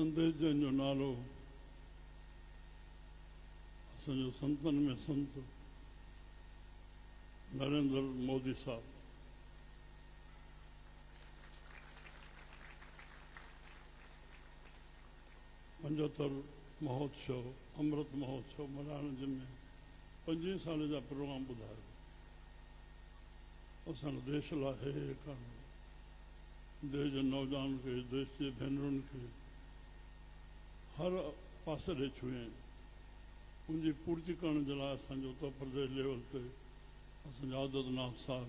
संदेश जन जो नालो असांजो संतन में संत नरेंद्र मोदी साहब। पंजहत्तर महोत्सव अमृत महोत्सव मल्हाइण जंहिंमें 25 साल जा प्रोग्राम ॿुधायो। असांजे देश लाइ हे करणु, देश जे नौजवान खे, देश जे भेनरुनि खे हर पासे ॾे छुए उनजी पूर्ति करण जे लाइ असांजो उत्तर प्रदेश लेवल ते असांजो आदतनाथ साहब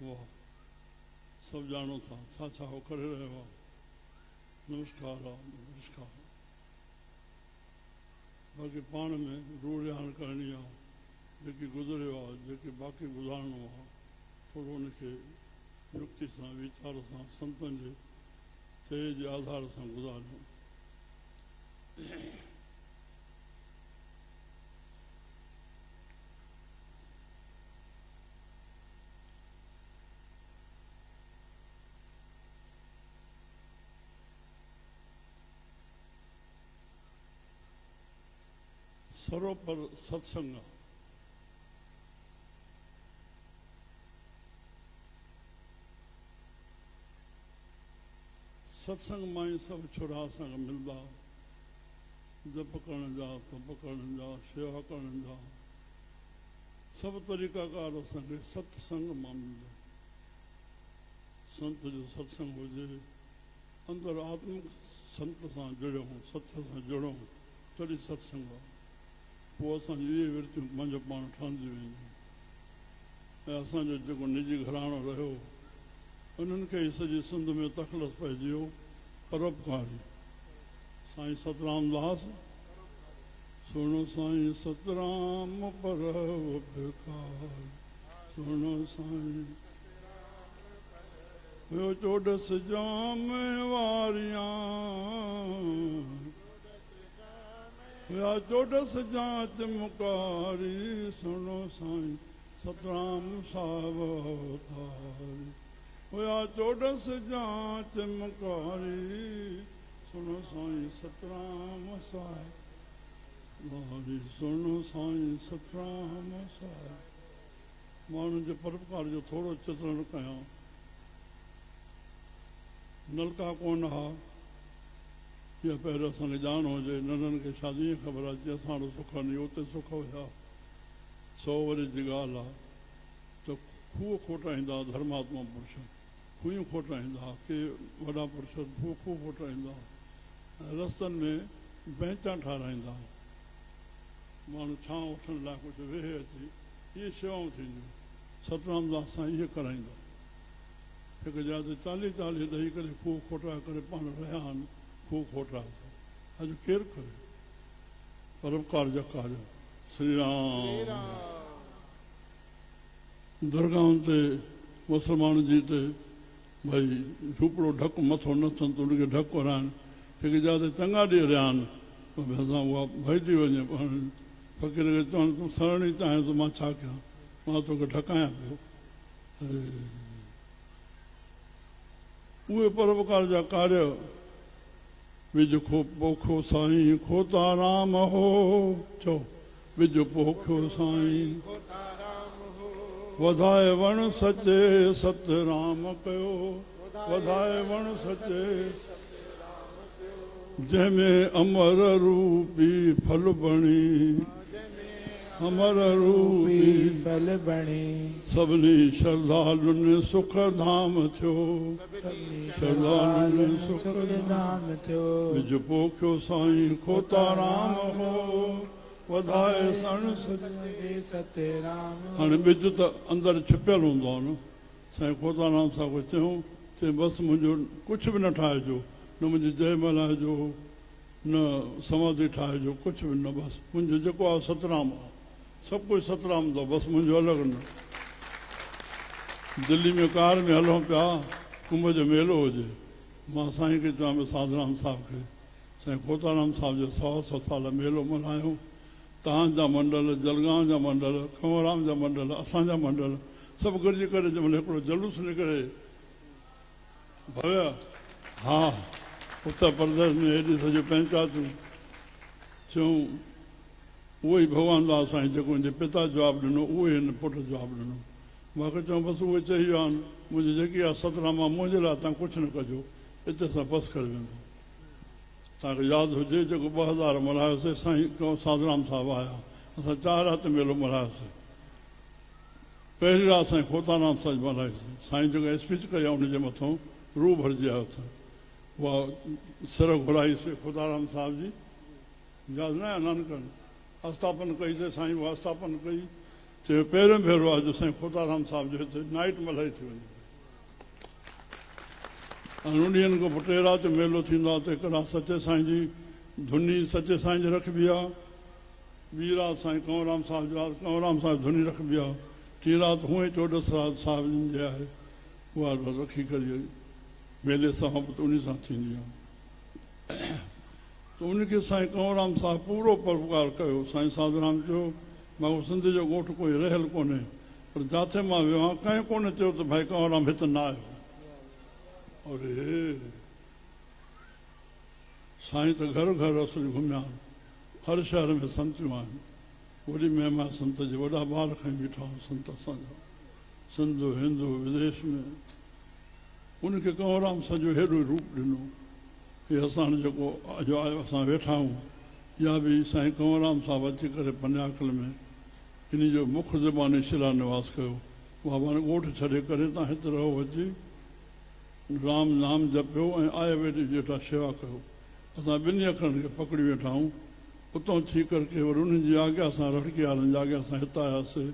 उहा सभु ॼाणो था छा छा उहो करे रहियो आहे। नमस्कार आहे, नमस्कार। बाक़ी पाण में रूढ़ियाण करणी आहे, जेकी गुज़रियो आहे, जेके बाक़ी गुज़ारणो आहे, थोरो उनखे युक्ति सां वीचार सां संतनि जे चए जे आधार सां गुज़ारियूं। सर्वपर सत्संग सत्संग मां ई सभु छुरा असांखे मिलंदा। जप करण जा, तप करण जा, शेवा करण जा सभु तरीक़ाकार असांखे सत्संग मां मिलंदा। संत जो सत्संग हुजे, अंदरि आत्मिक संत सां जुड़ियूं, सत सां जुड़ूं, तॾहिं सत्संग आहे। पोइ असांजी इहे विर्तियूं पंहिंजो पाण ठहंदियूं वेंदियूं। ऐं असांजो जेको निजी घराणो रहियो उन्हनि खे ई सॼी सिंध में तख़लस पइजी वियो परोपकारी। साईं सतराम दास सुनो साईं सतराम परोपकार, सुनो साईं हुयो चोॾस जाम वारियां, हुया चोॾस जांच मुकारी, सुनो साईं सतराम साहिब अवतारी। हुया चोॾस जांच मुकारी, सुनो साईं सतराम साहिब अवतारी, सुनो साईं सतराम साहिब। माण्हुनि जे परोपकार जो थोरो चित्रण कयां। नलका कोन हा, इहा पहिरियों असांखे ॼाण हुजे। नंढनि खे शादी ईअं ख़बर आहे की असां वटि सुख नहीं, उते सुख हुया। 100 वरी जी ॻाल्हि आहे त खूह खोटाईंदा धर्मात्मा पुरुष, खूहियूं खोटाईंदा के वॾा पुरुष, खूह खोटाईंदा। रस्तनि में बेंचा ठाराईंदा, माण्हू छांव वठण लाइ कुझु वेहे अची, इहे शेवाऊं थींदियूं। सतराम दास सां इहे कराईंदा। हिकु जाइ ते 40 ॾेई करे खूह खोटाए करे पाण रहिया आहिनि। खूह खोटाए अॼु केरु करे परोपकार जा कार्य। श्री राम। दरगाहनि ते मुस्लमान जी ते भई झूपड़ो ढकु मथो न थियनि त उनखे ढकु कराइनि। हिकु जाइ ते चङा ॾींहं रहिया आहिनि, असां उहा भइजी वञे। फ़क़ीर खे चवनि तूं सरण ई चाहे त मां छा कयां, मां तोखे ढकायां पियो। उहे परोपकार जा कार्य विज खो पोखो साईं खोता राम हो, चओ विज पोखो साईं वधाए वण सचे सत्य राम कयो, वधाए वण सचे जंहिंमें अमर रूपी फल बणी, अमर रूपी फल बणी। सभिनी श्रद्धालुनि सुख धाम थियो, श्रद्धालुनि सुख धाम थियो। विज पोखियो साईं खोता राम हो, वधाए सण सत्य राम। हाणे ॿिज त अंदरि छिपियल हूंदो आहे न। साईं खोता राम साहिब चयूं चई बसि मुंहिंजो कुझु बि न ठाहिजो, न मुंहिंजी जय मल्हाइजो, न समाधि ठाहिजो, कुझु बि न। बसि मुंहिंजो जेको आहे सतराम आहे, सभु कुझु सतराम अथव, बसि मुंहिंजो अलॻि न। दिल्ली में कार में हलूं पिया, कुंभ जो मेलो हुजे, मां साईं खे चवां पियो साधराम साहिब खे, साईं खोताराम साहिब जो 100 साल मेलो मल्हायूं। तव्हांजा मंडल, जलगांव जा मंडल, कंवरराम जा मंडल, असांजा मंडल सभु गॾिजी करे जंहिंमहिल हिकिड़ो जलूस निकिरे भव्य, हा उत्तर प्रदेश में हेॾी सॼो पंचायतूं चयूं उहो ई भॻवान दास साईं जेको मुंहिंजे पिता जवाबु ॾिनो उहो ई हिन पुटु जवाबु ॾिनो। मूंखे चऊं बसि उहे चई विया आहिनि मुंहिंजी जेकी आहे सतनामा मुंहिंजे लाइ तव्हां कुझु न कजो, हिते सां बसि करे वेंदो। तव्हांखे यादि हुजे जेको 2000 मल्हायोसीं साईं साधूराम साहिबु आया, असां 4 राति मेलो मल्हायोसीं। पहिरीं राति साईं खोताराम साहिब मल्हाईसीं, साईं जेको स्पीच कई आहे उनजे मथां रूह भरिजी आयो अथनि। उहा सिर घुराईसीं खोताराम साहिब जी, यादि न आहे नानकनि अस्थापन कई ते साईं उहा अस्थापन कई, चयो पहिरियों भेरो आहे जो साईं खोताराम साहिब जो हिते नाइट मल्हाई थी वञे। ऐं उन ॾींहंनि खां पोइ 3 राति मेलो थींदो आहे त हिकु राति सचे साईं जी धुनी सचे साईं जी रखबी आहे, ॿी राति साईं कंवरराम साहिब जी राति कंवरराम साहिब धुनी रखबी आहे, 3 राति हूअं ई 14 साहिब जी आहे उहा रखी करे मेले सां उन सां थींदी आहे। त उनखे साईं कंवरराम साहिब पूरो परोपकार कयो। साईं साधूराम चयो मां सिंध जो ॻोठु कोई रहियल कोन्हे, पर जिथे मां वियो आहियां कंहिं कोन चयो त भाई कंवरराम हिते न आयो। अरे साईं त घर घर असुल घुमिया आहिनि, हर शहर में संतियूं आहिनि, वॾी महिमा संत जे वॾा ॿार खणी बीठा आहिनि संत असांजा, सिंध हिंदू विदेश में। उनखे कंवरराम सॼो हेॾो रूप ॾिनो। हे असां जेको अॼु आयो असां वेठा आहियूं, या बि साईं कंवरराम साहिबु अची करे पन्याकल में इन जो मुख ज़बानी शिलान्यास कयो। बाबा ने ॻोठु छॾे करे तव्हां हिते रहो, अची राम नाम जपियो ऐं आए वेठे जेठा शेवा कयो। असां 2 अखरनि खे पकड़ी वेठा आहियूं। उतां थी करके वरी उन्हनि जी आज्ञा सां रड़की वारनि जी आज्ञा सां हिते आयासीं।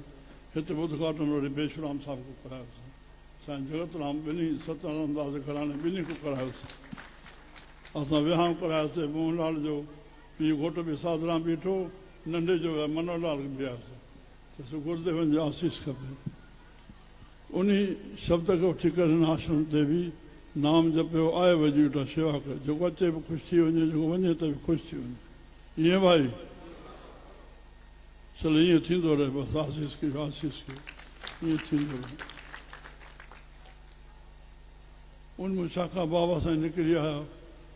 हिते उद्घाटन वरी पेशराम साहिब को करायोसीं, साईं जगतराम सतनारायण दास जे घराणे ॿिन्ही को करायोसीं। असां विहांउ करायोसीं, मोहनलाल जो पीउ घोटु बि साधूराम बीठो, नंढे जो मनोहरलाल बि वियासीं त गुरुदेवनि जी आसीस खपे। उन शब्द खे उथी करे हिन आश्रम ते बि नाम जपियो, आए वॼी वेठा शेवा कयो। जेको अचे बि ख़ुशि थी वञे, जेको वञे त बि ख़ुशि थी वञे। ईअं भाई चलो ईअं थींदो रहे, बसि आसीस कयो ईअं थींदो रहे। उनमें शाखा बाबा साईं निकिरी आया,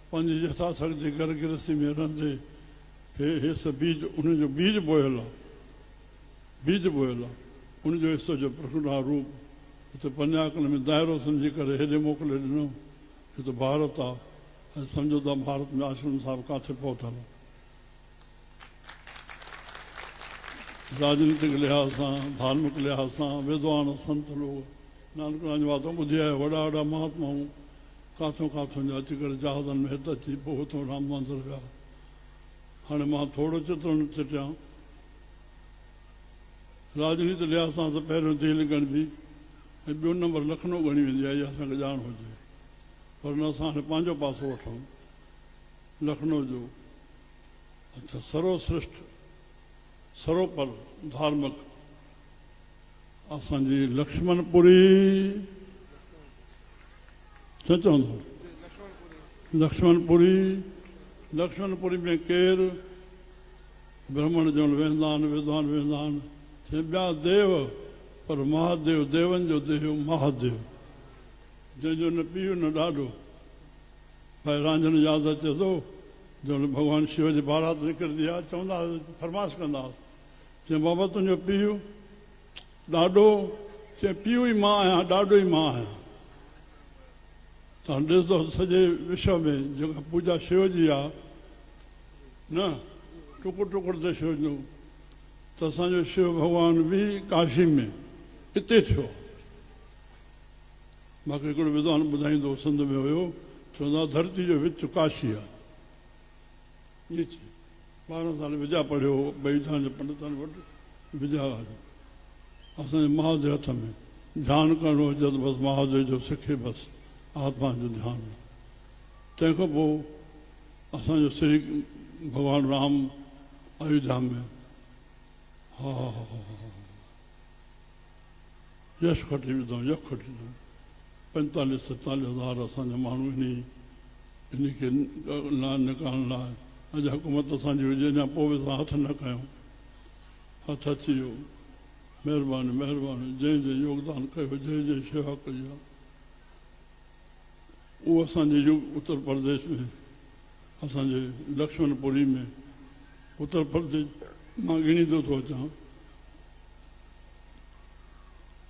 पंहिंजी यथाथक जे घर गृहस्थी में रहंदे हे सभु बीज उनजो बीज बोयल आहे, बीज बोयल आहे। उनजो हिसो जो प्रकटा रूप हिते पन्याकल में दाइरो सम्झी करे हेॾे मोकिले ॾिनो। हिते भारत आहे ऐं सम्झो था भारत में आश्रम साहिब किथे पहुतल आहे। राजनीतिक लिहाज़ सां, धार्मिक लिहाज़ सां, विद्वान संत लोग नानकराम जी बातों ॿुधी आहे। वॾा वॾा महात्माऊं काथों काथों जा अची करे जहाज़नि में हिते अची पोइ हुतां राम मंदिर विया। हाणे मां थोरो चित्रण चिटियां। राजनीति लिहाज़ सां त पहिरियों दिल्ली ॻणबी ऐं 2 नंबर लखनऊ ॻणी वेंदी आहे, इहा असांखे ॼाण हुजे। पर न असां हाणे पंहिंजो पासो वठूं लखनऊ जो। अच्छा, सर्वश्रेष्ठ सरोपर धार्मिक असांजी लक्ष्मणपुरी, छा चवंदो लक्ष्मणपुरी। लक्ष्मणपुरी में केरु ब्राह्मण जो वेंदा आहिनि, विद्वान वेंदा आहिनि, ॿिया देव, पर महादेव देवनि जो देव महादेव, जंहिंजो न पीउ न ॾाॾो। भाई रांझन यादि अचे थो जो भॻवानु शिव जी बारात निकिरंदी आहे, चवंदा फरमाइश कंदा हुआसीं, चई बाबा तुंहिंजो पीउ ॾाॾो, चई पीउ ई मां आहियां, ॾाॾो ई मां आहियां। तव्हां ॾिसंदो सॼे विश्व में जेका पूजा शिव जी आहे न, टुकुर टुकुर ते शिव जो, त असांजो शिव भॻवान बि काशी में हिते थियो। मूंखे हिकिड़ो विद्वान ॿुधाईंदो सिंध में हुयो, चवंदा धरती जो विच काशी आहे। ईअं चई 12 साल विजा पढ़ियो ॿई धाम जे पंडितनि वटि, विजा असांजे महादेव हथ में ध्यानु करिणो हुजे त बसि महादेव जो सिखे, बसि आत्मा जो ध्यानु। तंहिंखां पोइ असांजो श्री भॻवानु राम अयोध्या में हा यश खटी विधो, यश खटी विधो। 45-47 हज़ार असांजा माण्हू इन खे निकिरण लाइ अॼु हुकूमत असांजी हुजे, अञा पोइ बि असां हथ न कयूं। हथ अची वियो, महिरबानी महिरबानी, जंहिं जंहिं योगदान कयो, जंहिं जंहिं शेवा कई आहे, उहो असांजे उत्तर प्रदेश में असांजे लक्ष्मणपुरी में उत्तर प्रदेश मां गिणींदो थो अचां।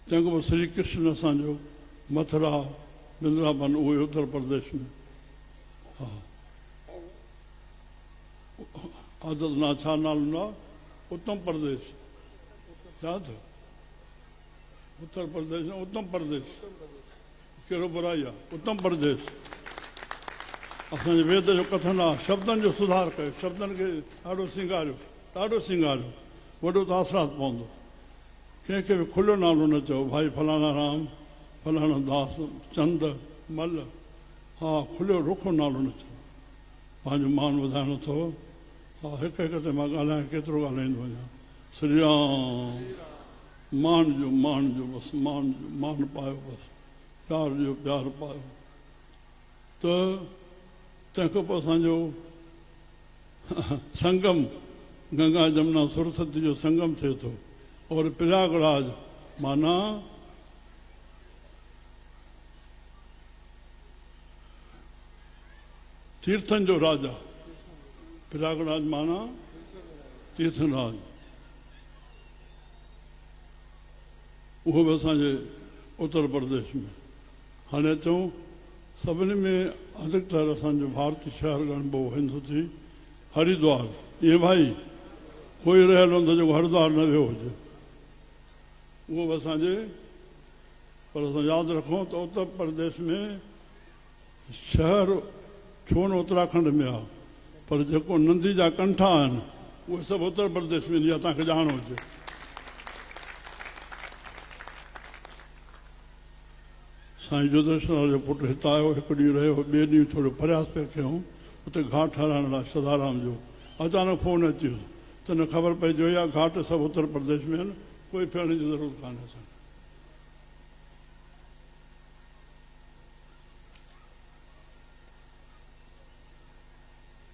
तंहिंखां पोइ श्री कृष्ण असांजो मथुरा वृंदावन उहे उत्तर प्रदेश में। हा आदतनाथ छा नालो न उत्तम प्रदेश छा थियो उत्तर प्रदेश न उत्तम प्रदेश कहिड़ो बुराई आहे उत्तम प्रदेश। असांजे वेद जो कथन आहे शब्दनि जो सुधार कयो शब्दनि खे ॾाढो सिंगारियो वॾो त आसरात पवंदो। कंहिंखे बि खुलियो नालो न चओ भाई फलाना राम फलाना दास चंद मल हा खुलियो रुखो नालो न चओ पंहिंजो मान वधाइणो अथव। हा हिक हिक ते मां ॻाल्हायां केतिरो ॻाल्हाईंदो वञा। श्री राम मान जो बसि मान पायो बसि प्यार जो प्यार पायो। त तंहिंखां पोइ असांजो संगम गंगा जमुना सरस्वती जो संगम थिए थो और प्रयागराज माना तीर्थन जो राजा। प्रयागराज माना तीर्थराज उहो बि असांजे उत्तर प्रदेश में। हाणे चऊं सभिनी में अधिकतर असांजो भारतीय शहर ॻणबो वेंदो थी हरिद्वार। ईअं भाई कोई रहियल हूंदो जेको हरिद्वार न वियो हुजे उहो बि असांजे। पर असां यादि रखूं त उत्तर प्रदेश में शहर छो न उत्तराखंड में आहे पर जेको नंदी जा कंठा आहिनि उहे सभु उत्तर प्रदेश में इहा तव्हांखे ॼाण हुजे। साईं युद्धेश्वर जो पुटु हितां आयो हिकु ॾींहुं रहियो ॿिए ॾींहुं थोरो प्रयास पिया कयूं उते घाट ठाहिराइण लाइ सदाराम जो अचानक फोन अची वियो त न ख़बर पई जो इहा घाट सभु उत्तर प्रदेश में आहिनि कोई फिरण जी ज़रूरत कान्हे असांखे।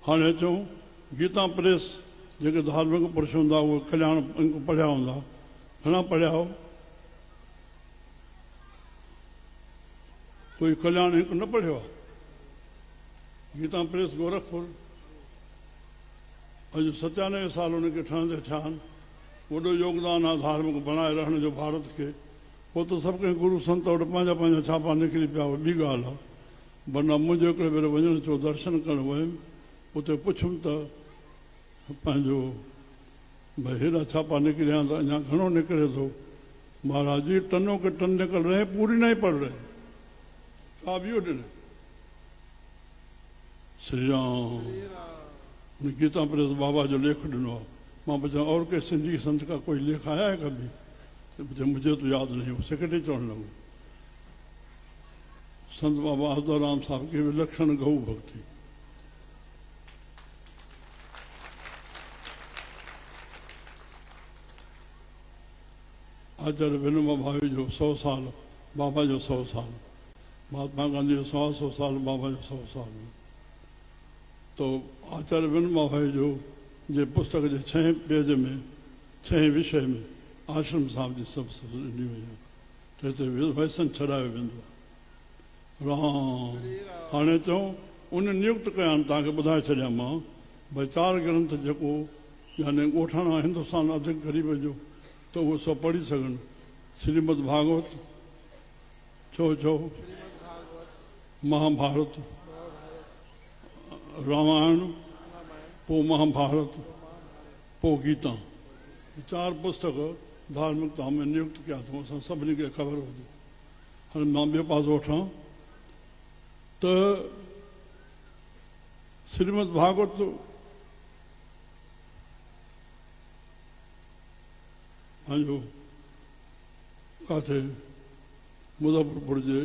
हाणे अचूं गीता प्रेस जेके धार्मिक पुरुष हूंदा उहे कल्याण पढ़िया हूंदा घणा पढ़िया हो कोई कल्याण हिकु न पढ़ियो आहे। गीता प्रेस गोरखपुर अॼु 97 साल हुनखे ठहंदे थिया आहिनि। वॾो योगदान आहे धार्मिक बणाए रहण जो भारत खे। पोइ त सभु कंहिं गुरू संत वटि पंहिंजा पंहिंजा छापा निकिरी पिया ॿी ॻाल्हि आहे। वरना मुंहिंजो हिकिड़े भेरे वञण थियो दर्शन करणु वयुमि उते पुछुमि त पंहिंजो भई हेॾा छापा निकिरिया त अञा घणो निकिरे थो। महाराज जी टनों के टन निकल रहे पूरी नहीं पढ़ रहे आप यो ॾिन। श्री राम गीता प्रेस बाबा जो लेख ॾिनो आहे। मां पुछां और के सिंधी संत का कोई लेख आया है कभी? मुझे तो याद नहीं हो। सेक्रेटरी चवण लॻो संत बाबा आदराम साहब की विलक्षण गौ भक्ति। आचार्य विनोबा भावे जो 100 साल बाबा जो 100 साल महात्मा गांधी जो 100 साल बाबा जो 100 साल। तो आचार्य विनोबा भावे जो जे पुस्तक जे 6 पेज में 6 विषय में आश्रम साहब जी सभु ॾिनी वई आहे। त हिते वैसन छॾायो वेंदो आहे। राम हाणे चऊं उन नियुक्त कया आहिनि तव्हांखे ॿुधाए छॾियां मां भई 4 ग्रंथ जेको यानी ॻोठाणा हिंदुस्तान अधिक ग़रीब जो त उहो सभु पढ़ी सघनि। श्रीमद भागवत छो महाभारत रामायण पोइ महाभारत पोइ गीता 4 पुस्तक धार्मिकता में नियुक्त कया अथऊं। असां सभिनी खे ख़बर हुजे। हाणे मां ॿियो पासो वठां त श्रीमद भागवत पंहिंजो काथे मुज़फ्फरपुर जे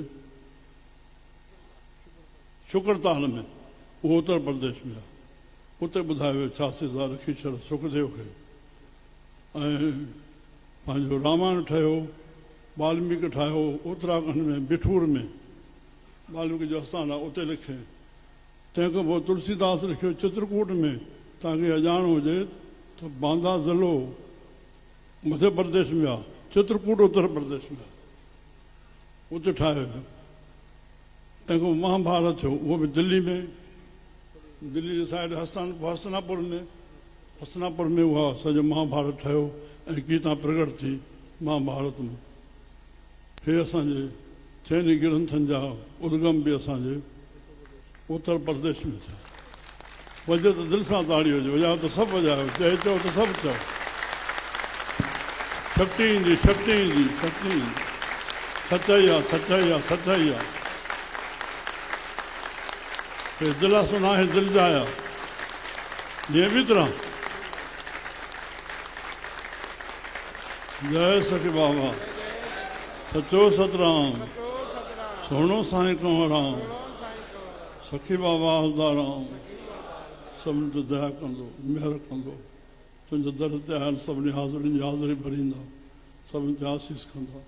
शुक्रताल में उहो उत्तर प्रदेश में आहे। उते ॿुधायो वियो 86,000 ख़ीशर सुखदेव खे। ऐं पंहिंजो रामायण ठहियो वाल्मीकि ठाहियो उत्तराखंड में बिठूर में वाल्मीकि जो आस्थान आहे उते लिखे। तंहिंखां पोइ तुलसीदास लिखियो चित्रकूट में। तव्हांखे अॼाण हुजे त बांदा ज़िलो मध्य प्रदेश में आहे चित्रकूट उत्तर प्रदेश में आहे उते ठाहियो वियो। तंहिंखां महाभारत थियो उहो बि दिल्ली में दिल्ली जी साइड हस्तिनापुर में उहा सॼो महाभारत ठहियो ऐं गीता प्रगट थी महाभारत में। हे असांजे चइनी ग्रंथनि जा उद्गम बि असांजे उत्तर प्रदेश में थिया। वॼे त दिलि सां ताड़ी हुजे, वॼायो त सभु वॼायो, चए चओ त सभु चओ। शक्ति ईंदी, शक्ति ईंदी, शक्ति ईंदी। सचाई आहे, सचाई आहे, सचाई आहे। दिल सुना है दिल जाया ये भी तरह। जय सखी बाबा सचो सतराम सोनो साईं कंवराम सखी बाबा हलदाराम सभिनी ते दया कंदो, मेहर कंदो। तुंहिंजे दर ते आयल सभिनी हाज़िरी जी हाज़िरी भरींदा, सभिनी ते आसीस कंदा।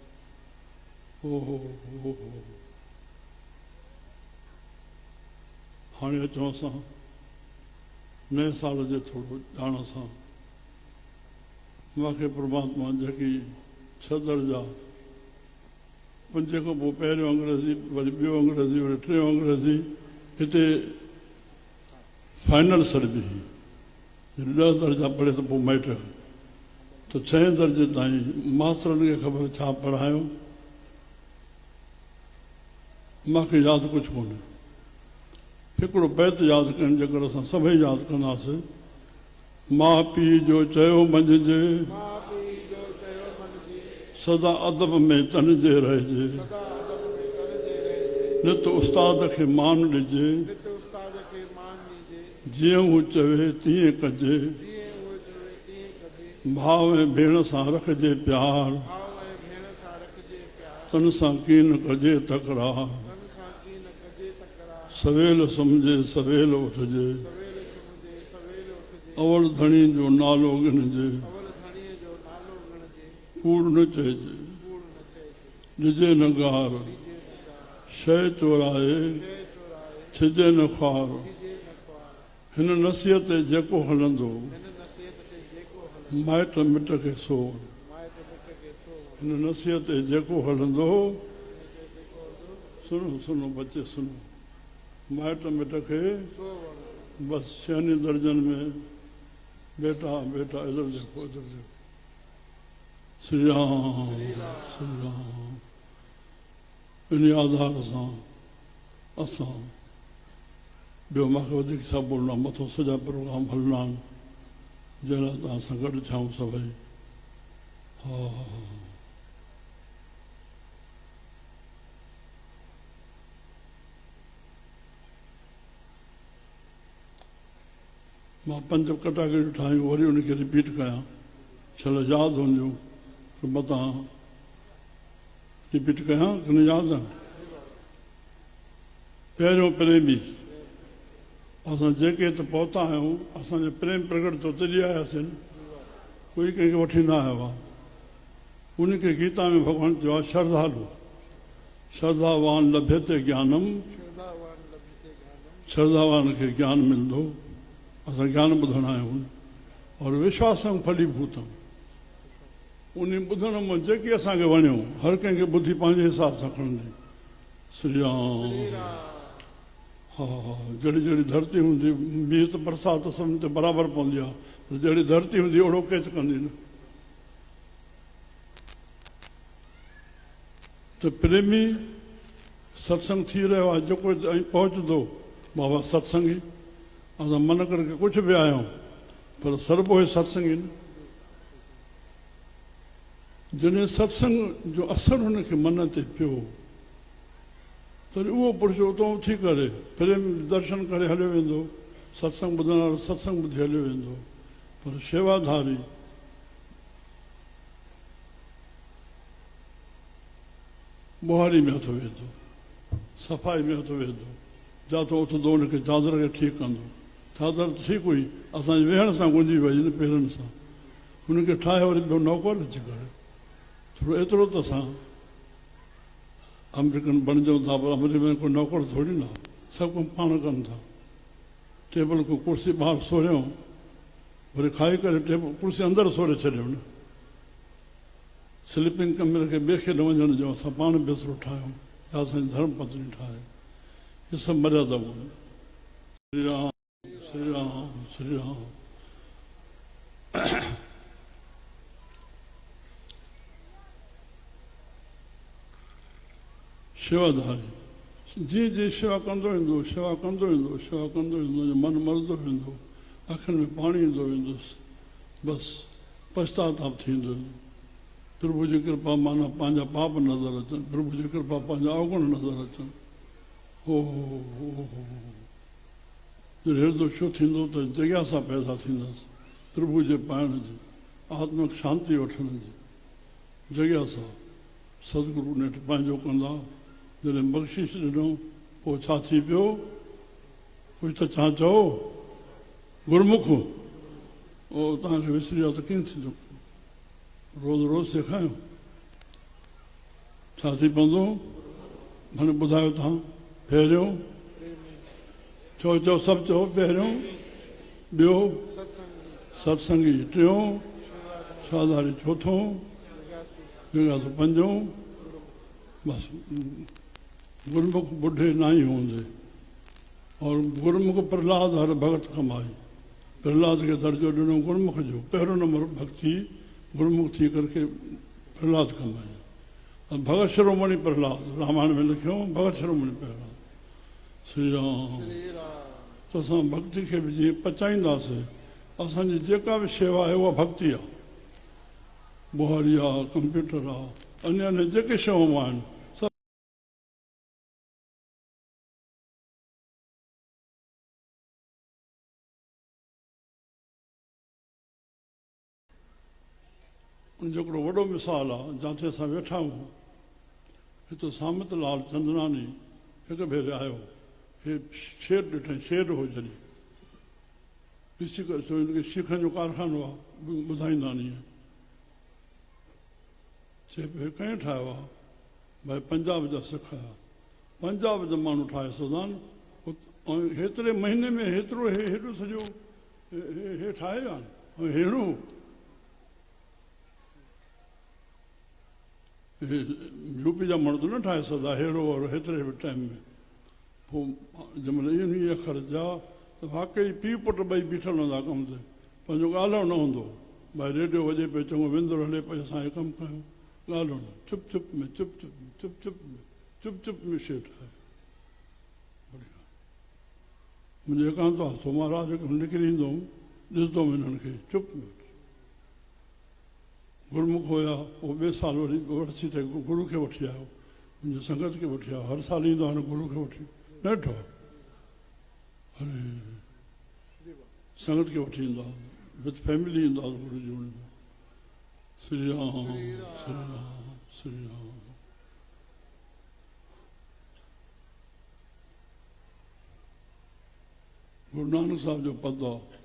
ओ हो हो हो हाणे अचूं असां नए साल जे थोरो ॼाण सां। मूंखे परमात्मा जेकी 6 दर्जा 5 खां पोइ पहिरियों अंग्रेज़ी, वरी ॿियो अंग्रेज़ी, वरी टियों अंग्रेज़ी, हिते फाइनल सर्दी हुई। 10 दर्जा पढ़े त पोइ मैट्रिक, त 6 दर्जे ताईं मास्तरनि खे ख़बर छा पढ़ायो मूंखे यादि कुझु कोन्हे। हिकिड़ो बैत यादि कनि जेकर असां सभई यादि कंदासीं। माउ पीउ जो चयो मञिजे, सदा अदब में तनजे रहिजे, नित उस्ताद खे मान ॾिजे, जीअं हू चवे तीअं कजे, भाउ ऐं भेण सां रखिजे प्यार, तन सां कीन कजे तकरार, सवेल सुम्हिजे सवेल उथजे, अवल धणी जो नालो गिनजे, कूड़ न चइजे, ॾिजे न गार, शइ चोराए छिजे न ख्वार, हिन नसीहत ते जेको हलंदो माइट मिट खे सोर, हिन नसीहत ते जेको हलंदो, सुनो सुनो बच्चे सुनो, माइट मिट खे बस 6 दर्जन में बेटा बेटा इधर देखो इधर देखो। श्री राम श्री राम। इन आधार सां असां ॿियो मूंखे वधीक छा बोलणो, मथो सॼा प्रोग्राम हलणा आहिनि जहिड़ा तव्हां सां गॾु थियूं सभई। हा मां 5 कैटेगरियूं ठाहियूं, वरी उनखे रिपीट कयां, छल यादि हूंदियूं पर मतां रिपीट कयां कि न यादि आहे। पहिरियों प्रेमी, असां जेके त पहुता आहियूं, असांजो प्रेम प्रगट तो तॾहिं आयासीं, कोई कंहिंखे वठी न आयो आहे। उनखे गीता में भॻवानु चयो आहे श्रद्धालु, श्रद्धावान लभ्यते ज्ञानम, श्रद्धावान खे ज्ञान मिलंदो। असां ज्ञान ॿुधंदा आहियूं और विश्वासं फलीभूतम, उन ॿुधण में जेकी असांखे वणियो, हर कंहिंखे ॿुधी पंहिंजे हिसाब सां खणंदी। श्री राम। हा जहिड़ी जहिड़ी धरती हूंदी, मींहुं त बरसाति सभिनि ते बराबरि पवंदी आहे, पर जहिड़ी धरती हूंदी ओड़ो कैच कंदी न। त प्रेमी सत्संग थी रहियो आहे, जेको पहुचंदो बाबा सत्संगी। असां मन करके कुछ भी आहियूं, पर सर्वोए सत्संग आहिनि। जॾहिं सत्संग जो असर हुनखे मन ते पियो, तॾहिं उहो पुरुष उतां उथी करे प्रेम दर्शन करे हलियो वेंदो, सत्संग ॿुधण वारो सत्संग ॿुधी हलियो वेंदो। पर शेवाधारी ॿुहारी में हथु वेंदो, सफ़ाई में हथु वेंदो, जाथो उथंदो हुनखे चादर खे ठीकु कंदो। चादर ठीकु हुई, असांजे वेहण सां गुंजी वई न, पेरनि सां हुनखे ठाहे वरी ॿियो नौकर अची करे। थोरो एतिरो त असां अमेरिकन बणिजूं था, पर अमेरिका में कोई नौकर थोरी न, सभु कमु पाण कनि था। टेबल को कुर्सी ॿाहिरि सोरियूं, वरी खाई करे टेबल कुर्सी अंदरि सोरे छॾियूं न। स्लीपिंग कमरे खे ॿिए खे न वञण जो असां पाण बिस्तरो ठाहियूं, या असांजी धर्म पत्नी ठाहे। इहे सभु मर्यादा आहिनि। श्री राम। श्री राम श्री राम। शेवाधारी जीअं जीअं शेवा कंदो वेंदो शेवा कंदो वेंदो शेवा कंदो वेंदो मन मरंदो वेंदो अखियुनि में पाणी ईंदो वेंदुसि बसि पश्चाताप थींदो वेंदो। प्रभु जी कृपा माना पंहिंजा पाप नज़र अचनि प्रभु जी कृपा पंहिंजा अवगुण नज़र अचनि। हो हृदय छो थींदो त जिज्ञासा पैदा थींदसि प्रभु जे पाइण जी आत्मिक शांति वठण जी जिज्ञासा सतगुरु नेठि पंहिंजो कंदा जॾहिं बख़्शिश ॾिनो पोइ छा थी पियो कुझु त छा चओ गुरमुख ओ तव्हांखे विसरी विया त कीअं थींदो रोज़ रोज़ सेखारियो छा थी पवंदो हाणे ॿुधायो तव्हां पहिरियों चओ चओ सभु चओ पहिरियों ॿियो सत्संगी टियों शादारी चौथों जिज्ञासु पंजों बसि गुरमुख बुढ़े नाई होंदे और गुरमुख प्रहलाद हर भगत कमाई प्रहलाद खे दर्जो ॾिनो गुरमुख जो पहिरियों नंबर भक्ति गुरमुख थी करके प्रहलाद कमाई। भगत शिरोमणि प्रहलाद रामायण में लिखियो भगत शिरोमणि प्रहलाद श्री राम। त असां भक्ति खे बि जीअं पचाईंदासीं असांजी जेका बि शेवा आहे उहा भक्ति आहे बुहारी आहे कंप्यूटर आहे अन्य अन्य जेके शयूं आहिनि उनजो हिकिड़ो वॾो मिसाल आहे जिते असां वेठा आहियूं हिते सामत लाल चंदनानी हिकु भेरे आयो हे शेर ॾिठईं शेर हो जॾहिं ॾिसी करे चयो हिनखे सिखनि जो कारखानो आहे ॿुधाईंदा नी चए पियो कंहिं ठाहियो आहे भई पंजाब जा सिख आया पंजाब जा माण्हू ठाहे सघनि ऐं हेतिरे महीने में हेतिरो हेॾो सॼो हे ठाहे विया आहिनि ऐं हेड़ो यूपी जा माण्हू त न ठाहे सघंदा अहिड़ो और हेतिरे बि टाइम में पोइ जंहिंमहिल इहे अखर जा त वाक़ई पीउ पुटु ॿई बीठल हूंदा कम ते पंहिंजो ॻाल्हाइणो न हूंदो भई रेडियो वॼे पियो चङो विंदुर हले पियो असां हे कमु कयूं ॻाल्हाइणो चुप चुप में चुप चुप में चुप चुप में चुप चुप में शइ ठाहे मुंहिंजो एकांत आहे सोमवार निकिरी ईंदो हुउमि ॾिसंदो हुउमि हिननि खे चुप में गुरमुख हुया पोइ ॿिए साल वरी वरिसी त गुरू खे वठी आयो मुंहिंजी संगत खे वठी आयो हर साल ईंदो हाणे गुरू खे वठी न ॾिठो अरे संगत खे वठी ईंदो आहे विथ फैमिली ईंदो आहे गुरू जी श्री राम श्री राम श्री राम। गुरु नानक साहब जो पद आहे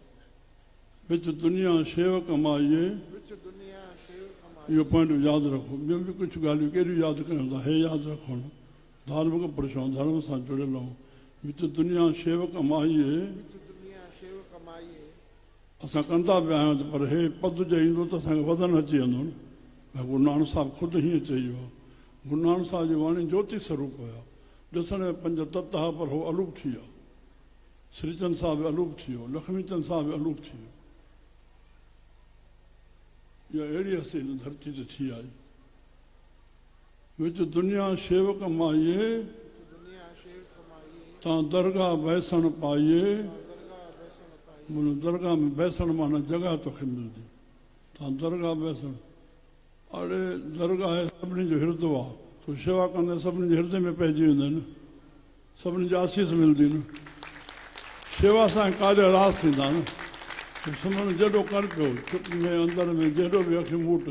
विच दुनिया शेव कमाइए इहो पॉइंट यादि रखो ॿियूं बि कुझु ॻाल्हियूं कहिड़ियूं यादि कयूं था हे यादि रखो न धार्मिक पुरुषों धर्म सां जुड़ियल आहियूं विच दुनिया शेव कमाइए असां कंदा पिया आहियूं त पर हे पद जो ईंदो त असांखे वज़न अची वेंदो न भई गुरु नानक साहिबु ख़ुदि हीअं चई वियो गुरु नानक साहिब जी वाणी ज्योति स्वरूप हुया ॾिसण में पंज तत्व हुआ पर उहो अलूप थी विया श्रीचंद साहिब अलूप थी वियो लक्ष्मीचंद साहिब अलूप थी वियो इहा अहिड़ी हसी धरती ते थी आई विच दुनिया शेव कमाइए तव्हां दरगाह बैसण पाइए दरगाह में बैसण माना जॻह तोखे मिलंदी तव्हां दरगाह बैसण अड़े दरगाह सभिनी जो हिरदो आहे तूं शेवा कंदे सभिनी जे हृदय में पइजी वेंदे न सभिनी जी आसीस मिलंदी न शेवा सां कार्य रास थींदा न सुम्हण जेॾो कर पियो चुप में अंदर में जेॾो बि अखि मूट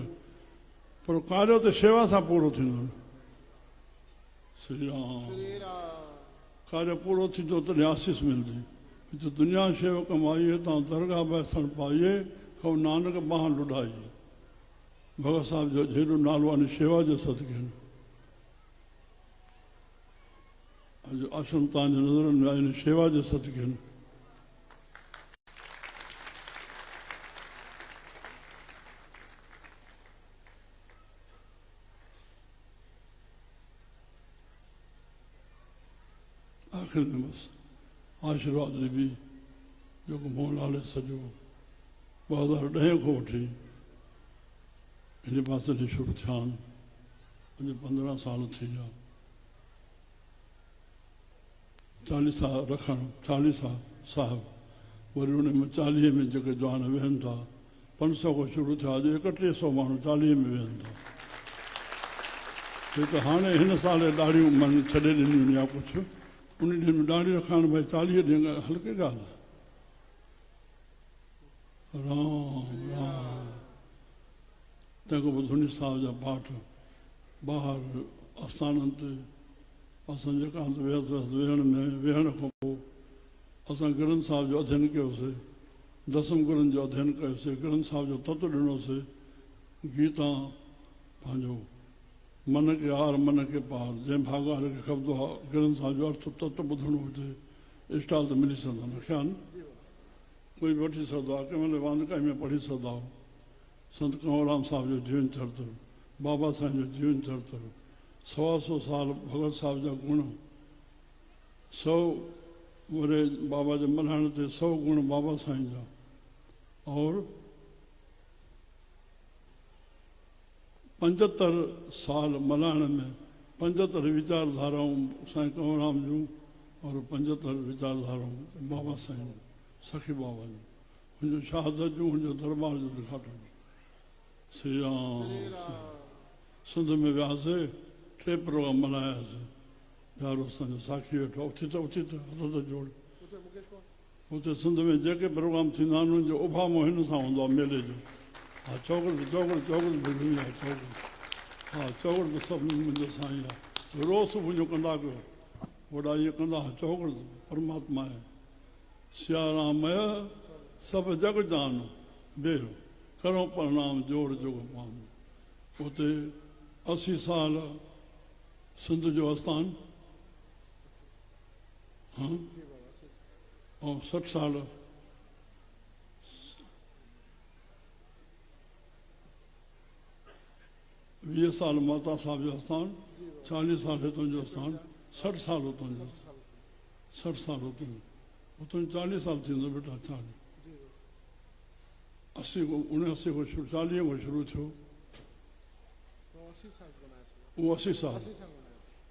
पर कार्य त शेवा सां पूरो थींदो न श्री राम कार्य पूरो थींदो तॾहिं आसीस मिलंदी जो दुनिया शेव कमाइए तव्हां दरगाह बैसण पाइए खां नानक बाह लुॾाइए भगत साहिब जो जहिड़ो नालो आहे शेवा जो सदके अॼु आश्रम तव्हांजे नज़रनि में आहिनि शेवा जे सदके आख़िर में बसि आशीर्वाद ॾिबी जेको मोहनलाल सॼो 2010 खां वठी इन पासे ॾे शुरू थिया आहिनि। अॼु 15 साल थी विया। 40 रखणु 40 साहिब, वरी उन में 40 में जेके जवान वेहनि था, 500 खां शुरू थिया, अॼु 3100 माण्हू 40 में वेहनि था। छो त हाणे हिन साल ॾाढियूं मन छॾे ॾिनियूं या कुझु, उन ॾींहं में ॾाढी रखणु भई 40 ॾींहं हल्की ॻाल्हि आहे। राम राम। तंहिंखां पोइ धुनी साहिब जा पाठ ॿाहिरि आस्थाननि ते असां जेका वेहण में वेहण खां पोइ असां ग्रंथ साहिब जो अध्ययन कयोसीं, दसम गुरुनि जो अध्ययन कयोसीं, ग्रंथ साहिब जो तत्व ॾिनोसीं, गीता पंहिंजो मन खे आर मन खे पार, जंहिं भाॻवार खे खपंदो आहे ग्रंथ साहिब जो अर्थ तत्व ॿुधणो हुजे, स्टाल त मिली सघंदा न ख़्याल कोई बि वठी सघंदो आहे, कंहिं महिल वांदकाई में पढ़ी सघंदा आहियो। संत कंवरराम साहिब जो जीवन चरित्र, बाबा साईं जो जीवन चरित्र, 100 साल भगत साहिब जा गुण, 100 वरे बाबा जे मल्हाइण ते 100 गुण बाबा साईं जा, और 75 साल मल्हाइण में 75 वीचारधाराऊं साईं कंवरराम जूं और 75 वीचारधाराऊं बाबा साईं सखी बाबा जूं, हुनजो शहादत जूं, हुनजो दरबार जो उद्घाटन। श्री राम। सिंध में वियासीं, 3 प्रोग्राम मल्हायासीं। प्यारो असांजो साखी वेठो, उथी त हथ त जोड़। उते सिंध में जेके प्रोग्राम थींदा आहिनि उन्हनि जो उभामो हिन सां हूंदो आहे मेले जो। हा चौगड़ बि घुमी आहे, चौगड़ हा चौगड़ बि सभु मुंहिंजो साईं आहे। रोज़ सुबुह जो कंदा कयो, वॾा इहे कंदा, चौगड़ परमात्मा आहे। सियाराम सभु जग जान बेरो करो प्रणाम जोड़ जोग पान। उते 80 साल सिंध जो आस्थान, हाँ, ऐं 60 साल 20 साल माता साहिब जो आस्थान, 40 साल हितां जो आस्थान, 60 साल हुतां जो, 60 साल हुतां, हुतां 40 साल थींदो बेटा। 80 खां शुरू, 40 खां शुरू थियो, उहो 80 साल,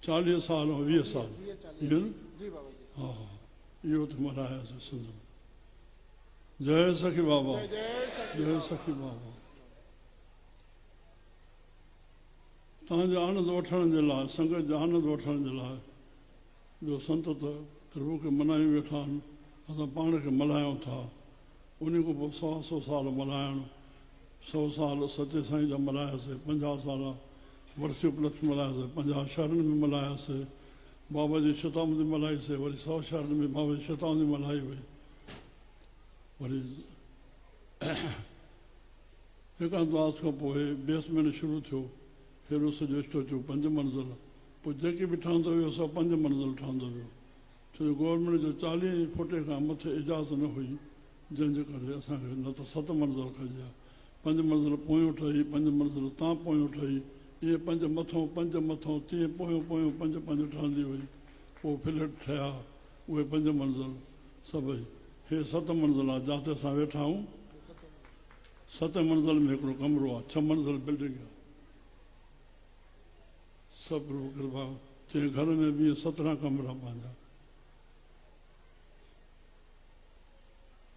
40 साल ऐं 20 साल, हा इहो त मल्हायासीं सिंध में। जय सखी बाबा, जय सखी बाबा। तव्हांजो आनंद वठण जे लाइ, संगत जो आनंद वठण जे लाइ, ॿियो संत त प्रभु खे मल्हायूं वेठा आहिनि, असां पाण खे मल्हायूं था। उन खां पोइ 100 साल मल्हाइणु, 100 साल सचे साईं जा मल्हायासीं, 50 साल वर्सी उपलक्ष्य मल्हायासीं, 50 शरण में मल्हायासीं, बाबा जी शताब्दी मल्हाईसीं, वरी 100 शरण में बाबा जी शताब्दी मल्हाई वई। वरी एकांतवास खां पोइ बेसमेंट शुरू थियो, हेॾो सॼो स्टेचू 5 मंज़िल, पोइ जेके बि ठहंदो वियो सभु 5 मंज़िल ठहंदो वियो, छो जो गवर्नमेंट जो 40 फुटे खां मथे इजाज़त न हुई, जंहिंजे करे असांखे न त 7 मंज़िल कई आहे, 5 मंज़िल पोयों ठही, 5 मंज़िल तां पोयों ठही, इहे 5 मथों 5 मथों, तीअं पोयों 5 ठहंदी वई, पोइ फ्लैट ठहिया, उहे 5 मंज़िल सभई। हे 7 मंज़िल आहे जिते असां वेठा आहियूं। 7 मंज़िल में हिकिड़ो कमिरो आहे, 6 मंज़िल बिल्डिंग आहे। सभु कृपा, जंहिं घर में बि 17 कमरा पंहिंजा।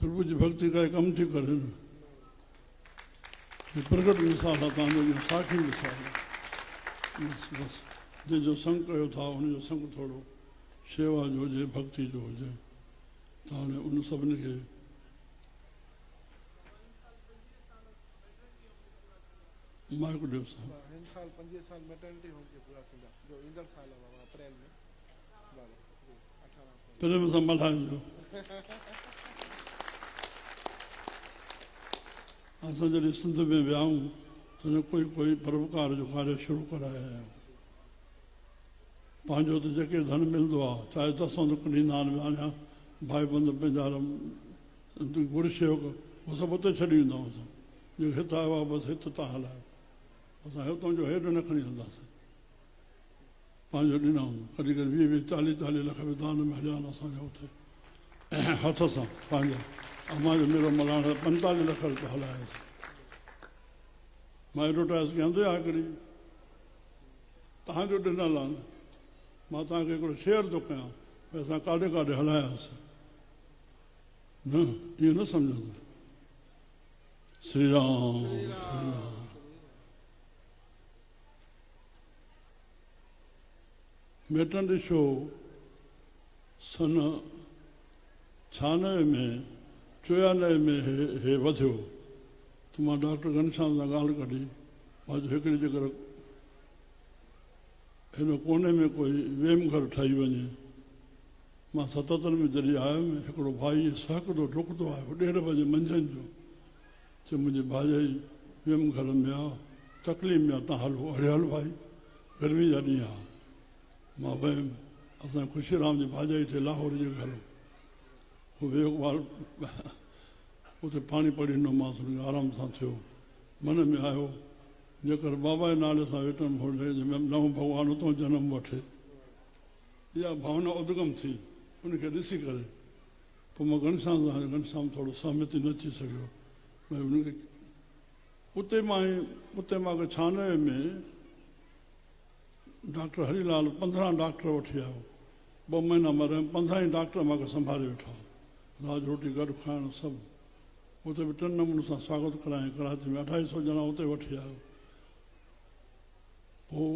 प्रभु जी भक्ति का कम थी करे न, प्रगट मिसाल आहे तव्हांजो, साखी मिसाल आहे। बसि जंहिंजो संग कयो था उनजो संग थोरो शेवा जो हुजे, भक्ति जो हुजे, त हाणे उन सभिनी खे माइक ॾियो। हिन साल 5 साल मैटरनिटी होम के पूरा थींदा, जो ईंदड़ साल आहे बाबा अप्रैल में, 18 प्रेम सां मल्हाइजो। असां जॾहिं सिंध में विया आहियूं त कोई परोपकार जो कार्य शुरू कराया आहियूं। पंहिंजो त जेके धन मिलंदो आहे, चाहे 10 दुख ॾींदा आहिनि, अञा भाई बंद पंहिंजा गुरु शेवक, उहो सभु उते छॾी ईंदा आहियूं। असां जेको हितां आयो आहे बसि हिते तव्हां हलायो, असां हितां जो हेॾो न खणी हलंदासीं, पंहिंजो ॾिना आहियूं। कॾहिं कॾहिं 20-40 लख बि दान में हलिया आहिनि असांजा उते हथ सां पंहिंजा। अमां जो मेरो मल्हाइण 45 लख रुपया हलायसि मां एडवर्टाइज़ कंदो आहे हिकिड़ी तव्हांजो ॾिनल आहे मां तव्हांखे हिकिड़ो शेयर थो कयां भई असां काॾे काॾे हलायासीं न इहो न सम्झंदो श्री राम श्री राम मेटन ॾिसो सन 96 में 94 में हे वधियो त मां डॉक्टर घनश्याम सां ॻाल्हि कढी मां जो हिकिड़ी जगह हिन कोने में कोई वेम घर ठही वञे मां 77 में जॾहिं आयुमि हिकिड़ो भाई सहकदो डुकंदो आयो 1:30 बजे मंझंदि जो चयो मुंहिंजी भाॼाई वेम घर में आहे तकलीफ़ में आहे तव्हां हलो अड़े हल भाई गर्मी जा ॾींहं आहे मां वियुमि असां ख़ुशीराम जी भाॼाई थिए लाहौर जे घर हू वियो उते पाणी पढ़ी ॾिनोमांसि हुनखे आराम सां थियो मन में आयो जेकर बाबा जे नाले सां वेठमि नओं भॻवानु उतां जनम वठे इहा भावना उदगम थी उनखे ॾिसी करे पोइ मां घनश्याम थोरो सहमति न थी सघियो भई उनखे उते मूंखे 96 में डॉक्टर हरिलाल 15 डॉक्टर वठी आयो 2 महीना मां रहियुमि 15 ई डॉक्टर मूंखे संभाले वेठा राज रोटी गॾु खाइणु सभु उते बि 3 नमूने सां स्वागत करायईं कराची में 250 ॼणा उते वठी आयो पोइ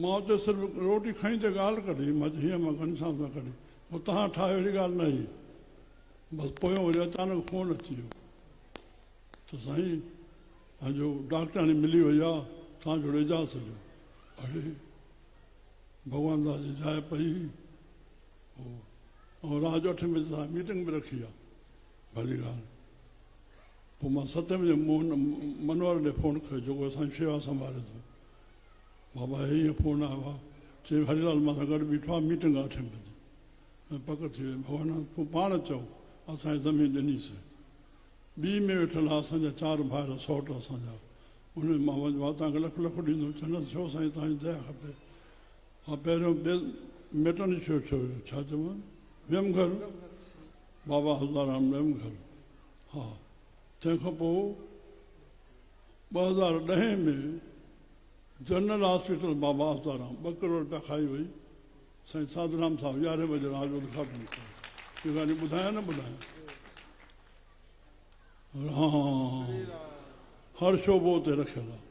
मां उते सिर्फ़ु रोटी खाई त ॻाल्हि कढी मां हीअं मां घनश्याम सां कढी पोइ तव्हां ठाहे अहिड़ी ॻाल्हि न हुई बसि पोयों वरी अचानक फ़ोन अची वियो त साईं पंहिंजो डॉक्टराणी मिली वई आहे तव्हांजो एजाज़ ॾियो अड़े भॻवान दास जी जाइ पई ऐं राति 8 बजे सां मीटिंग बि रखी आहे भली ॻाल्हि पोइ मां 7 बजे मनोहर ॾे फ़ोन कयो जेको असांजी शेवा संभाले थो बाबा हीअं फ़ोन आयो आहे चई हरिलाल मां सां गॾु बीठो आहे मीटिंग आहे 8 बजे ऐं पक थी वई भॻवान पोइ पाण चओ असांजी ज़मीन ॾिनीसीं ॿी में वेठल आहे असांजा 4 भाइर सौट असांजा उन मां मां तव्हांखे लख लख ॾींदुमि चवंदसि छो साईं तव्हांजी दया खपे मां पहिरियों मेटनि छो छा चवां वेम घर बाबा हज़ाराम वेम घर हा तंहिंखां पोइ 2010 में जनरल हॉस्पिटल बाबा हज़ाराम 2 करोड़ रुपया खाई वई साईं साधूराम साहिब 11 बजे राति जो उद्घाटन कयो इहो ॻाल्हि ॿुधायां न ॿुधायां हा हर शोबो उते रखियलु आहे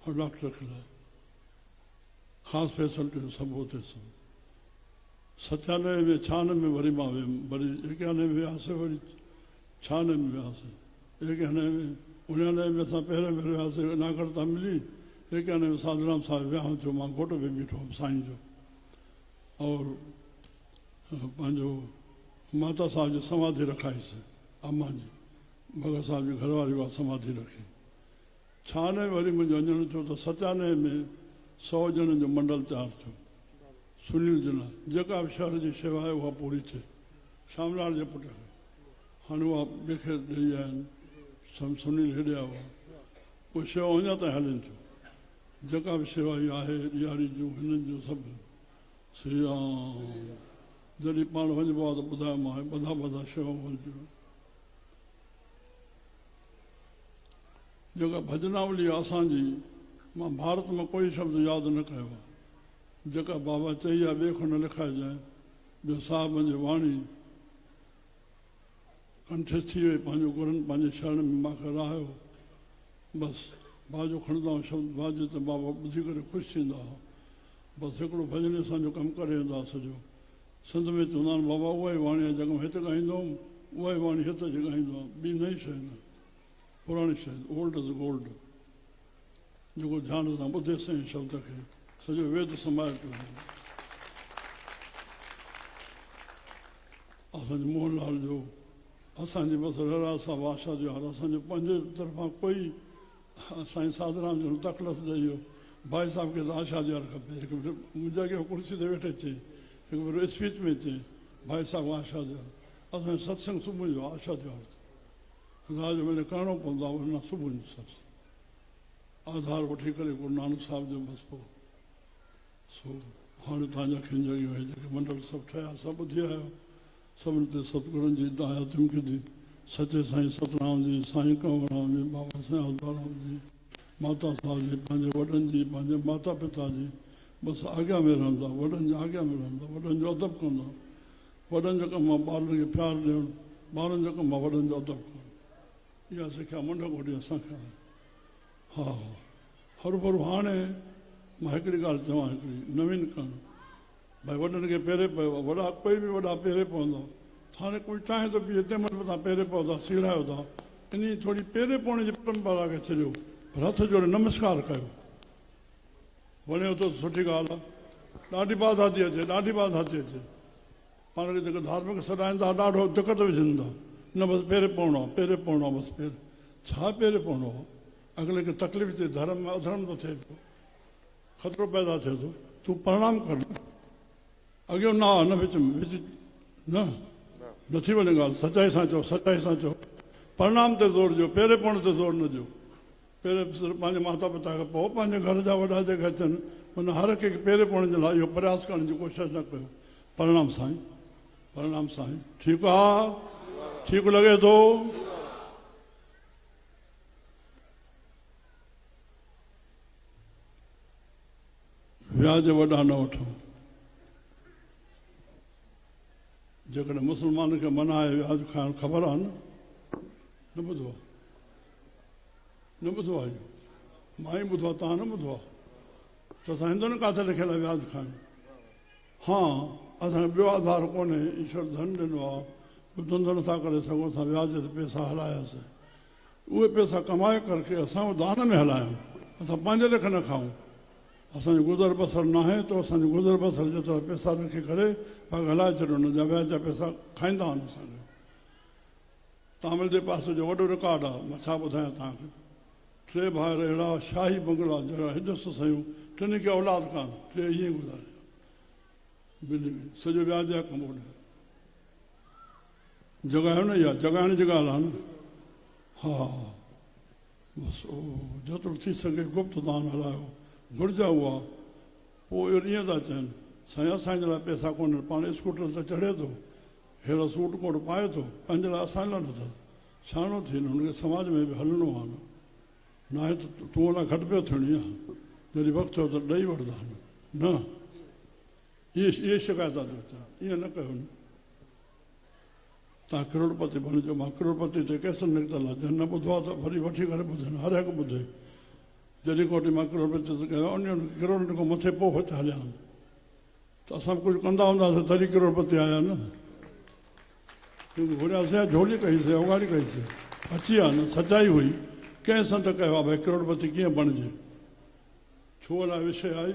हर डॉक्टर रखियलु आहे ख़ासि फैसिलिटियूं सभु उते सभु 97 में 96 में वरी मां वियुमि वरी 91 में वियासीं वरी 96 में वियासीं 91 में 99 में असां पहिरियों भेरो वियासीं नागरिकता मिली 91 में साधूराम साहिब वियांउ थियो मां घोट में बीठो हुउमि साईं जो और पंहिंजो माता साहिब जी समाधि रखाईसीं अम्मा जी भगत साहिब जी घरवारी उहा समाधि रखी 96 वरी मुंहिंजो वञणु थियो त 97 में 100 ॼणनि जो मंडल तयारु थियो सुनील जना जेका बि शहर जी शेवा आहे उहा पूरी थिए श्यामलाल जे पुट खे हाणे उहा ॿिए ॾेई आया आहिनि सुनील हेॾे आयो आहे उहे शेवा अञा ताईं हलनि थियूं जेका बि शेवा इहा आहे ॾियारी जूं हिननि जूं सभु श्री राम जॾहिं पाण वञिबो आहे त ॿुधायो मां ॿधा शेवाऊं हलंदियूं जेका भजनावली आहे असांजी मां भारत में कोई शब्द यादि न कयो आहे जेका बाबा चई आहे ॿिए खां न लिखाइजांइ ॿियो साहिब मुंहिंजी वाणी कंठित थी वई पंहिंजो गुरुनि पंहिंजे शरण में मूंखे राहियो बसि बाजो खणंदा आहियूं शब्द बाजे त बाबा ॿुधी करे ख़ुशि थींदा हुआ बसि हिकिड़ो भॼन असांजो कमु करे वेंदा सॼो संत में चवंदा आहिनि बाबा उहा ई वाणी आहे जेका हिते ॻाईंदो हुउमि उहा ई वाणी हिते जी ॻाईंदो आहे ॿी नई शइ न पुराणी शइ ओल्ड इज़ गोल्ड जेको ध्यान सां ॿुधे साईं शब्द खे सॼो वेद समाए पियो असांजे मोहनलाल जो असांजे बसि ररा साहिब आशा जो हाल असांजे पंहिंजे तरफ़ां कोई साईं साधूराम जो तकलफ़ ॾेई वियो भाई साहिब खे त आशा ॾियणु खपे हिकु भेरो मुंहिंजे अॻे कुर्सी ते वेठे चई हिकु भेरो स्पीच में चई भाई साहिब आशा ॾियणु असांजो सत्संग सुबुह जो आशा ॾियणु राज वेले करिणो पवंदो आहे वरना सुबुह जो सभु आधार वठी करे गुरु नानक साहिब जो बसि पोइ सो हाणे तव्हांजा खिंजगियूं जेके मंडल सभु ठहिया सभु ॿुधी आयो सभिनी ते सतगुरुनि जी दया तिमकंदी। सचे साईं सतराम जी, साईं कंवरराम जी, बाबा साईं हलदाराम जी, माता साहब जी, पंहिंजे वॾनि जी, पंहिंजे माता पिता जी बसि आॻियां में रहंदा, वॾनि जे आॻियां में रहंदा, वॾनि जो अदब कंदा। वॾनि जो कमु आहे ॿारनि खे प्यारु ॾियणु, ॿारनि जो कमु आहे वॾनि जो अदब करणु। इहा सिखिया मुंड कोठी असांखे आहे। हा हरू भरू हाणे मां हिकिड़ी ॻाल्हि चवां, हिकिड़ी नवीन करणु भाई वॾनि खे पहिरें पियो आहे, वॾा कोई बि वॾा पहिरें पवंदा। हाणे कोई चाहे थो बि हिते महिल तव्हां पहिरें पवंदा सीड़ायो था, इन थोरी पहिरें पवण जी परंपरा खे छॾियो, हथ जोड़े नमस्कार कयो, वञो त सुठी ॻाल्हि आहे। ॾाढी बाधा थी अचे, ॾाढी बाधा थी अचे। पाण खे जेके धार्मिक सॾाईंदा ॾाढो दिक़त विझनि था। न बसि पहिरें पवणो आहे, पहिरें पवणो आहे, बसि पहिरें छा पहिरें पवणो आहे? अॻिले खे तकलीफ़ थिए, धर्म में अधर्म थो थिए पियो, ख़तरो पैदा थिए थो। तूं प्रणाम कर, अॻियो न आहे, न विच में विच न नथी वञे ॻाल्हि। सचाई सां चओ, सचाई सां चओ। प्रणाम ते ज़ोर ॾियो, पहिरें पवण ते ज़ोर न ॾियो। पहिरें सिर्फ़ु पंहिंजे माता पिता खे, पोइ पंहिंजे घर जा वॾा जेके अचनि उन हर कंहिंखे पहिरें पवण जे लाइ इहो प्रयास करण जी कोशिशि न कयो। प्रणाम साईं, प्रणाम साईं, ठीकु आहे, ठीकु लॻे थो। व्याज वॾा न वठो। जेकॾहिं मुस्लमान खे मना आहे व्याज खाइणु, ख़बर आहे न ॿुधो आहे, न ॿुधो आहे, इहो मां ई ॿुधो आहे, तव्हां न ॿुधो आहे। त असां हिंदुनि किथे लिखियलु आहे व्याज खाइणु? हा, असांखे ॿियो आधार कोन्हे, ईश्वर धन ॾिनो आहे, धंधो नथा करे सघूं, असां व्याज ते पैसा हलायासीं। उहे पैसा कमाए करके असां दान में हलायूं, असां पंहिंजे लेख न खाऊं। असांजी गुज़र बसर न आहे त असांजी गुज़र बसर जेतिरा पैसा रखी करे भाग हलाए छॾियो, हुन जा व्याज जा पैसा खाईंदा आहिनि असांखे। तामिल जे पासे जो वॾो रिकॉर्ड आहे, मां छा ॿुधायां तव्हांखे। 3 भाउर अहिड़ा शाही बंगला जहिड़ा हिजस सयूं, टिनी खे औलाद कान, 3 ईअं गुज़ारिया बिल्ली में, सॼो व्याज जा कमु ओॾे जॻायो न। इहा जॻाइण जी ॻाल्हि आहे न। हा बसि जेतिरो थी सघे गुप्त दान हलायो, घुर्ज उहा। पोइ इहो ॾींहं था चवनि साईं असांजे लाइ पैसा कोन्हनि, पाण स्कूटर ते चढ़े थो, अहिड़ो सूट कोट पाए थो, पंहिंजे लाइ असांजे लाइ नथो छाणो थिए न, हुनखे समाज में बि हलणो आहे न आहे त तूं हुन घटि पियो थियणी आहे, जॾहिं वक़्तु थियो त ॾेई वठंदा न। इहे शिकायत था अचनि, ईअं न कयो न। तव्हां करोड़पति बणिजो। मां करोड़पति ते केसर निकितल आहे, जंहिं न ॿुधो आहे त वरी वठी करे ॿुधनि, हर हिकु ॿुधे। जॾहिं कोठी मां करोड़पति ते कयो, उन करोड़ खां मथे पोइ हिते हलिया आहिनि, त असां बि कुझु कंदा हूंदासीं तॾहिं करोड़पति आया न। घुरियासीं, झोली कईसीं, उघाड़ी कईसीं, अची आहे न, सचाई हुई। कंहिं संत कयो आहे भई करोड़पति कीअं बणिजे, छो लाइ विषय आई।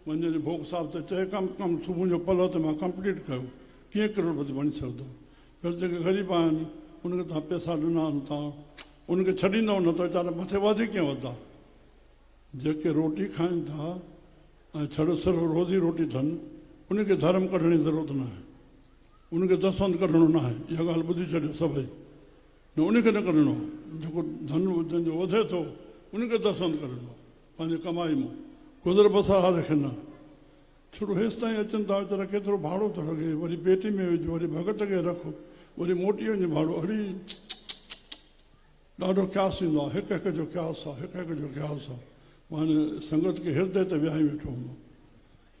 मंझंदि जो भोग साहिब त चए कमु सुबुह जो पलो त मां कंप्लीट कयो, कीअं करोड़पति बणी सघंदो। फिर जेके ग़रीब आहिनि उनखे तव्हां पैसा ॾिना आहिनि, तव्हां उनखे छॾींदव न त वीचारा मथे वधी कीअं वधंदा। जेके रोटी खाइनि था ऐं छड़ो सिर्फ़ु रोज़ी रोटी अथनि, उनखे धर्म कढण जी ज़रूरत न आहे, उनखे दसवंत कढणो न आहे। इहा ॻाल्हि ॿुधी छॾियो सभई, न उनखे न कढणो आहे। जेको धन जंहिंजो वधे थो उनखे दसवंत कढणो आहे, पंहिंजे कमाई मां गुज़र बसर हर खे न। छो हेसि ताईं अचनि था वीचारा, केतिरो भाड़ो थो लॻे, वरी पेटी में विझो, वरी भॻत खे रखो, वरी मोटी वञे भाड़ो। अड़ी ॾाढो क़्यास ईंदो आहे, हिकु हिकु जो क़्यास आहे, हिकु हिकु जो क़्यास आहे। मां संगत खे हृदय ते विहाई वेठो हूंदो,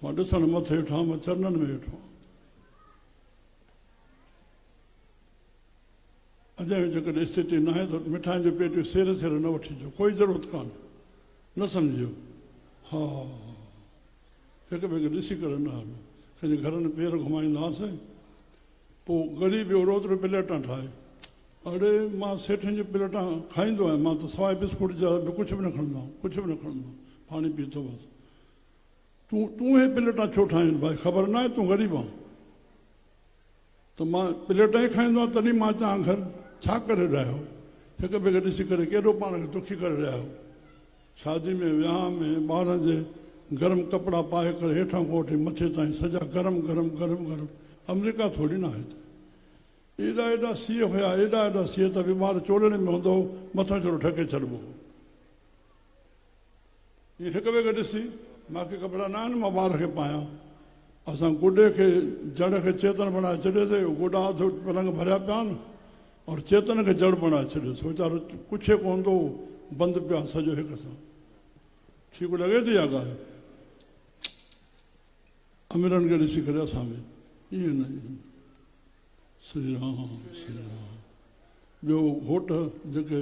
मां ॾिसण मथे वेठो आहियां, मां चरणनि में वेठो आहियां। अॼु जेकॾहिं स्थिति न आहे त मिठाइनि जूं पेटियूं सेरे सेरे न वठिजो, कोई ज़रूरत कान्हे, न सम्झियो। हा हिक ॿिए खे ॾिसी करे न हलो। कंहिंजे घर में पेर घुमाईंदासीं, पोइ ग़रीब ओतिरो प्लेटां ठाहे। अड़े मां सेठनि जूं प्लेटां खाईंदो आहियां, मां त सवाइ बिस्कुट जा कुझु बि न खणंदो आहियां, कुझु बि न खणंदो आहियां, पाणी पीतो बसि। तूं हे प्लेटां छो ठाहिनि भाई, ख़बर न आहे तूं ग़रीब आहीं त मां प्लेटां ई खाईंदो आहियां। तॾहिं मां चवां घर छा करे रहिया आहियो, हिक ॿिए खे ॾिसी करे केॾो पाण खे दुखी करे रहिया आहियो। शादी में विहांउ में ॿारनि जे गरम कपिड़ा पाए करे हेठां खां वठी मथे ताईं सॼा गरम गरम गरम गरम। अमेरिका थोरी न आहे, एॾा एॾा सीउ हुया, एॾा एॾा सीउ त बि ॿार चोलणे में हूंदो मथां थोरो ढके छॾिबो। इहे हिक ॿिए खे ॾिसी मूंखे कपिड़ा न आहिनि, मां ॿार खे पायां, असां गुॾे खे जड़ खे चेतन बणाए छॾियोसीं, गुॾा हथ पलंग भरिया पिया आहिनि और चेतन खे जड़ बणाए छॾियोसीं। वीचारो कुझु कोन थो, बंदि पियो आहे सॼो हिक सां। ठीकु लॻे थी इहा ॻाल्हि? अमीरनि खे ॾिसी करे असां में ईअं न। श्री राम श्री राम। ॿियो घोट जेके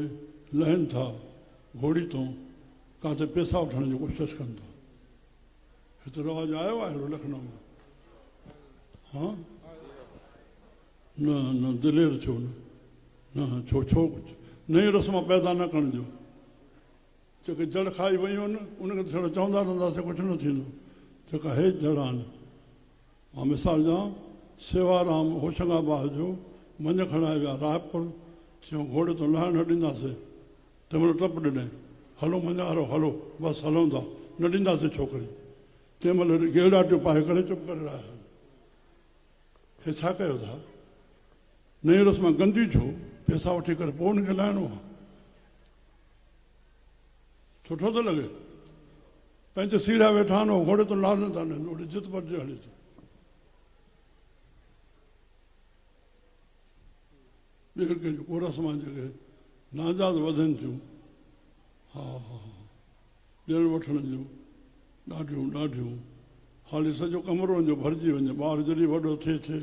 लहनि था घोड़ी तो किथे पैसा वठण जी कोशिशि कनि था। हिते रवाजु आयो आहे अहिड़ो लखनऊ में? हा न न दिलेर छो न न छो छो कुझु नई रस्मां पैदा न करणिजो। जेके जड़ खाई वयूं आहिनि उनखे त छड़ो चवंदा रहंदासीं, कुझु न थींदो। जेका हे जड़ आहिनि, मां मिसाल ॾियां, सेवाराम होशंगाबाद जो मंझि खणाए विया रायपुर, चयूं घोड़े तो लहण न ॾींदासीं। तंहिंमहिल टप ॾिनई, हलो मंझारो हलो, बसि हलूं था, न ॾींदासीं छोकिरी। तंहिंमहिल गेड़ा टियो पाए करे चुप करे रहिया। हे छा कयो था? नई रस्मां गंदी छो? पैसा वठी करे पोइ हुनखे लाहिणो आहे। सुठो थो लॻे? पंहिंजे सीड़ा वेठा आहिनि, घोड़े तो लाहिनि था, ओॾी जित भरिजे हले थी। ॿिए कंहिंजो को रस्मां जेके नाजात वधनि थियूं, हा हा ॾियण वठण जूं ॾाढियूं ॾाढियूं। हाली सॼो कमरो वञो भरिजी वञे, ॿार जॾहिं वॾो थिए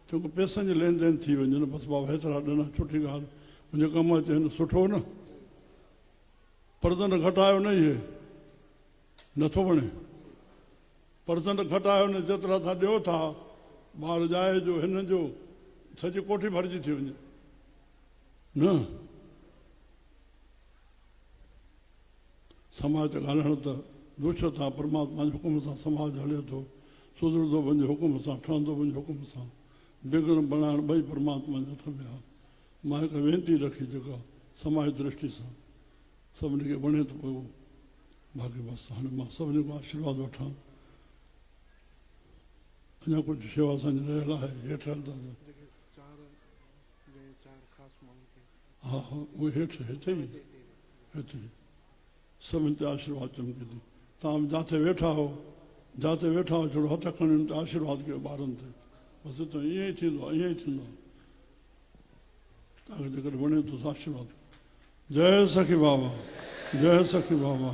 छोकी पैसनि जी लेन देन थी वञे न, बसि बाबा हेतिरा ॾिना, सुठी ॻाल्हि, मुंहिंजे कमु अचे न, सुठो न। परसंट घटायो न, इहे नथो वणे। परसंट घटायो न, जेतिरा था ॾियो था, ॿार जाए जो हिन जो सॼी कोठी भरिजी थी वञे न। समाज ॻाल्हाइण त दुष्ट था, परमात्मा जे हुकुम सां समाज हले थो, सुधरंदो वञे हुकुम सां, ठहंदो वञे हुकुम सां। बिगड़ बणाइण ॿई परमात्मा जे हथ में आहे। मां हिकु वेनती रखी जेका समाज दृष्टि सां सभिनी खे वणे थो पियो। बाक़ी बसि हाणे मां सभिनी खां आशीर्वाद वठां। अञा कुझु शेवा असांजी रहियल आहे, हेठि हलंदासीं। हा हा उहे हेठि हिते ई हिते सभिनी ते आशीर्वाद चमके थी। तव्हां जिथे वेठा हो थोरो हथ खणी आशीर्वाद कयो ॿारनि ते। बसि त ईअं ई थींदो आहे, ईअं ई थींदो आहे। तव्हांखे जेकर वणे थो आशीर्वाद। जय सखी बाबा, जय सखी बाबा।